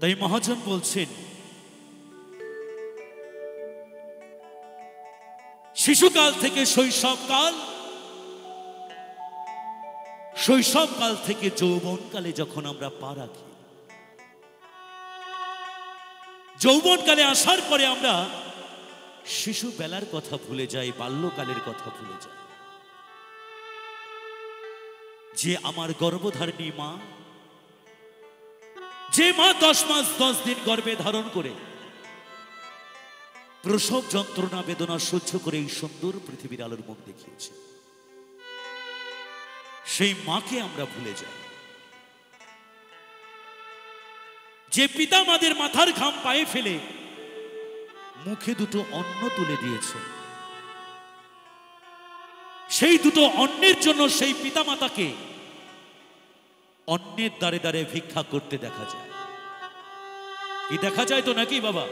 তাই মহাজন বলছেন, শিশুকাল থেকে শৈশবকাল, শৈশবকাল থেকে যৌবনকালে যখন আমরা পা রাখি, যৌবনকালে আসার পরে আমরা শিশু বেলার কথা ভুলে যাই, বাল্যকালের কথা ভুলে যাই। যে আমার গর্ভধারিণী মা, যে মা 10 মাস 10 দিন গর্ভে ধারণ করে প্রসব যন্ত্রণা বেদনা সহ্য করে এই সুন্দর পৃথিবীর আলোর মুখ দেখিয়েছে, সেই মাকে আমরা ভুলে যাই। যে পিতা মাদের মাথার ঘাম পায়ে ফেলে মুখে দুটো অন্ন তুলে দিয়েছে, সেই দুটো অন্নের জন্য সেই পিতা মাতাকে অন্যের দ্বারে দ্বারে ভিক্ষা করতে দেখা যায়। কি দেখা যায় তো নাকি বাবা?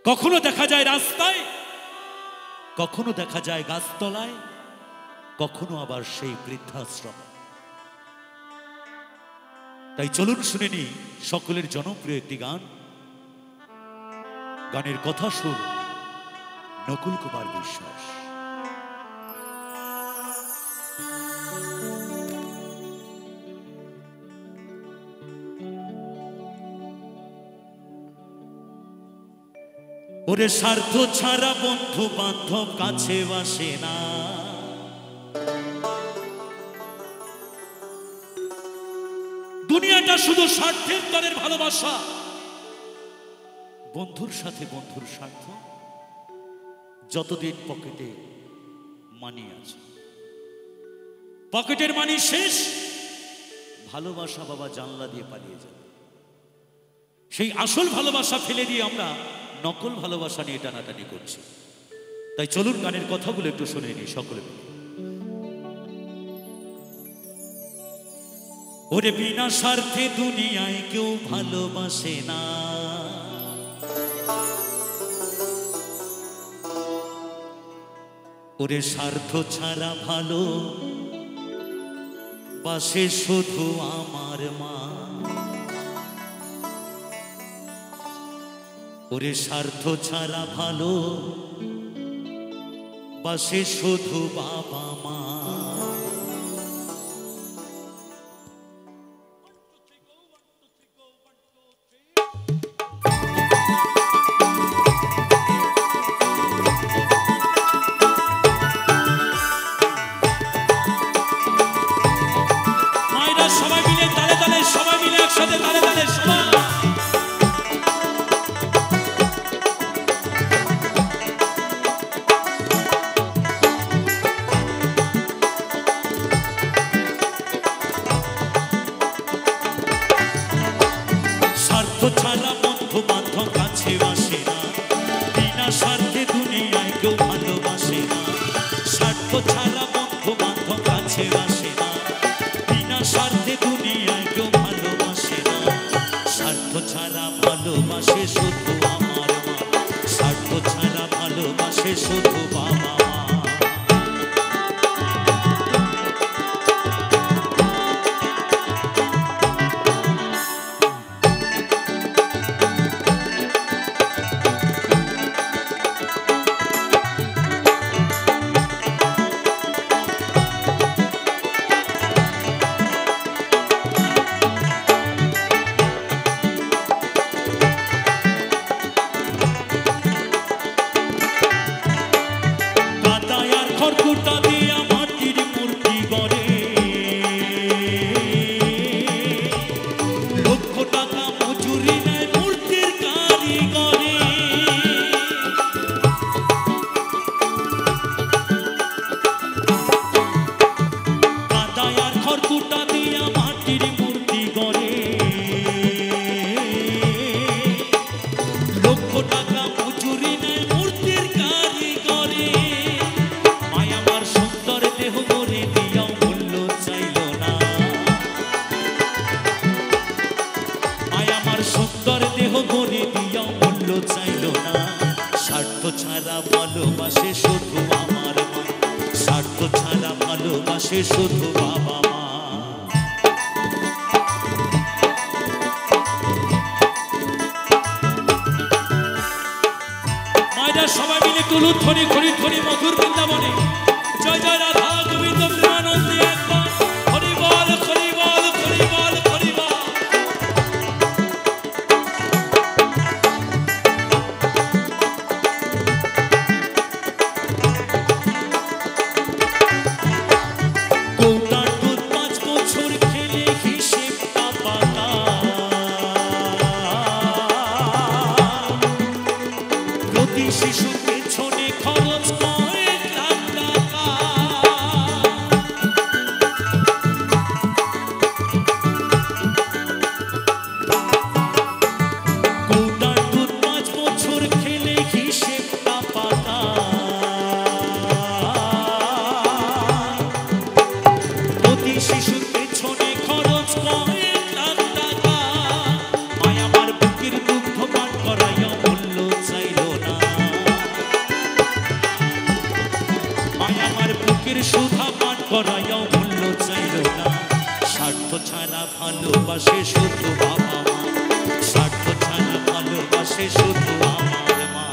কখনো দেখা যায় রাস্তায়, কখনো দেখা যায় গাছতলায়, কখনো আবার সেই বৃদ্ধাশ্রম। তাই চলুন শুনে নি সকলের জনপ্রিয় একটি গান। গানের কথা সুর নকুল কুমার বিশ্বাস। ওরে স্বার্থ ছাড়া বন্ধু বান্ধব কাছে আসে না, দুনিয়াটা শুধু স্বার্থের তরের ভালোবাসা। বন্ধুর সাথে বন্ধুর স্বার্থ, যতদিন পকেটে মানি আছে, পকেটের মানি শেষ, ভালোবাসা বাবা জানলা দিয়ে পালিয়ে যাবে। সেই আসল ভালোবাসা ফেলে দিয়ে আমরা নকল ভালোবাসা নিয়ে টানাটানি করছি। তাই চলুন গানের কথাগুলো একটু শুনে নি সকলে মিলে। ওরে বিনা স্বার্থে দুনিয়ায় কেউ ভালোবাসে না, ওরে স্বার্থ ছাড়া ভালো বাসে শুধু আমার মা, ওরে স্বার্থ ছাড়া ভালো বাসে শুধু বাবা মা। মায়েরা সবাই মিলে তালে তালে, সবাই মিলে একসাথে তালে তালে সবাই। ছাড়া বন্ধু বান্ধব কাছে আসে না, বিনা স্বার্থে দুনিয়ায় কেউ ভালোবাসে না। স্বার্থ ছাড়া বন্ধু বান্ধব কাছে আসে না, বিনা স্বার্থে দুনিয়ায় কেউ ভালোবাসে না। স্বার্থ ছাড়া ভালোবাসে শুধু আমার মা, স্বার্থ ছাড়া ভালোবাসে শুধু বাবা মা। খড়কুটা দিয়া মাটির মূর্তি গড়ে, লক্ষ টাকা মজুরি নেয় মূর্তির কারিগরে। কাদায় আর খড়কুটা দিয়া মাটির মূর্তি গড়ে, লক্ষ টাকা মজুরি নেয় মূর্তির কারিগরে। দেহ করে দিয়াও মূল্য চাইল না, আয় আমার সুন্দর দেহ করে দিয়াও মূল্য চাইল না। স্বার্থ ছাড়া ভালোবাসে শুধু আমার মা, স্বার্থ ছাড়া ভালোবাসে শুধু বাবা মা। তুলু ধ্বনি খড়ি ধ্বনি মধুর বৃন্দাবনে জয় জয় রাধা গোবিন্দ প্রেমানন্দে একবার হরি বল হরি বল হরি বল হরি বল। কৌটার দুধ 5 বছর খেলে হিসেবটা পাতা প্রতি শিশু পেছনে খরচ কয়েক লাখ টাকা। কৌটার দুধ 5 বছর খেলে হিসেবটা পাতা প্রতি শিশুর পেছনে খরচ কয়েক লাখ টাকা। মায় আমার বুকের দুগ্ধ পান করাইয়া মূল্য চাইল না, মায় আমার বুকের সুধা পান করাইয়াও মূল্য চাইল না। স্বার্থ ছাড়া ভালোবাসে শুধু বাবা মা, স্বার্থ ছাড়া ভালোবাসে শুধু আমার মা।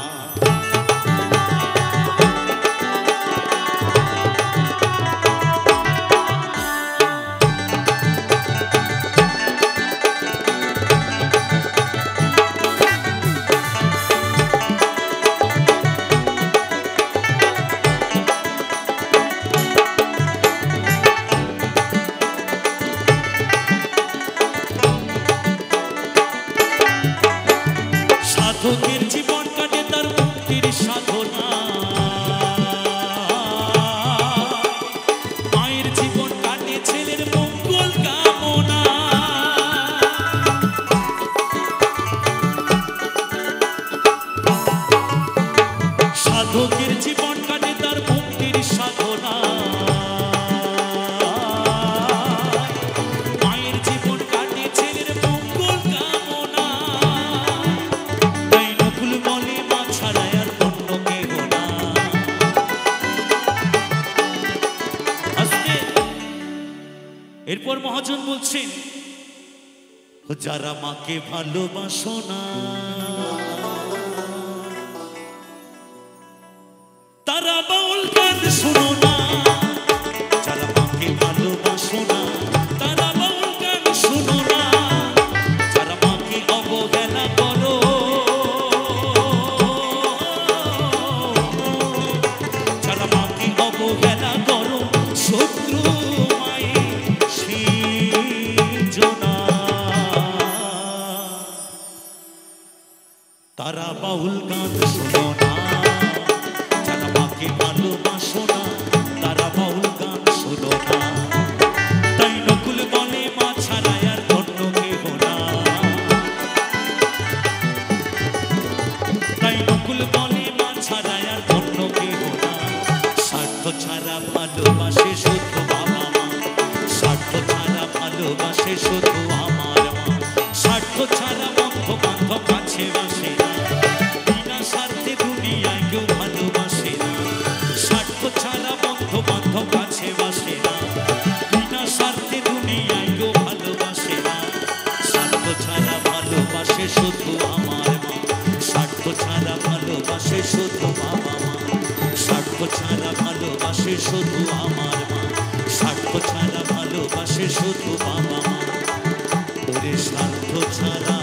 সাধকের জীবন কাটে তার মুক্তির সাধনা, মায়ের জীবন কাটে ছেলের মঙ্গল কামনা। সাধকের জীবন কাটে তার মুক্তির সাধনা, মায়ের জীবন কাটে ছেলের মঙ্গল কামনা। তাই নকুল বলে মা ছাড়া আর অন্য কেহ না। আস্তে এরপর মহাজন বলছেন যারা মাকে ভালোবাসো না তারা বাউল গান শোনো না, যারা মাকে ভালোবাসো না তারা বাউল গান শোনো না। যারা মাকে অবহেলা করো, যারা মাকে অবহেলা করো শত্রু মায়ের সৃজনা, তারা বাউল গান শোনো না। যারা মাকে ভালোবাসো না তারা বাউল গান শোনো না। তাই নকুল বলে মা ছাড়া আর অন্য কেহ না, তাই নকুল বলে মা ছাড়া আর অন্য কেহ না। স্বার্থ ছাড়া ভালোবাসে শুধু বাবা মা, স্বার্থ ছাড়া ভালোবাসে শুধু আমার মা। স্বার্থ ছাড়া বন্ধু বান্ধব কাছে বাসে না, বিনা স্বার্থে দুনিয়ায় কেউ ভালোবাসে না। স্বার্থ ছাড়া বন্ধু বান্ধব কাছে বাসে না, বিনা স্বার্থে দুনিয়ায় কেউ ভালোবাসে না। স্বার্থ ছাড়া ভালোবাসে শুধু আমার মা, স্বার্থ ছাড়া ভালোবাসে শুধু বাবা মা। স্বার্থ ছাড়া ভালোবাসে শুধু আমার মা, স্বার্থ ছাড়া ভালোবাসে শুধু বাবা মা। ওরে স্বার্থ ছাড়া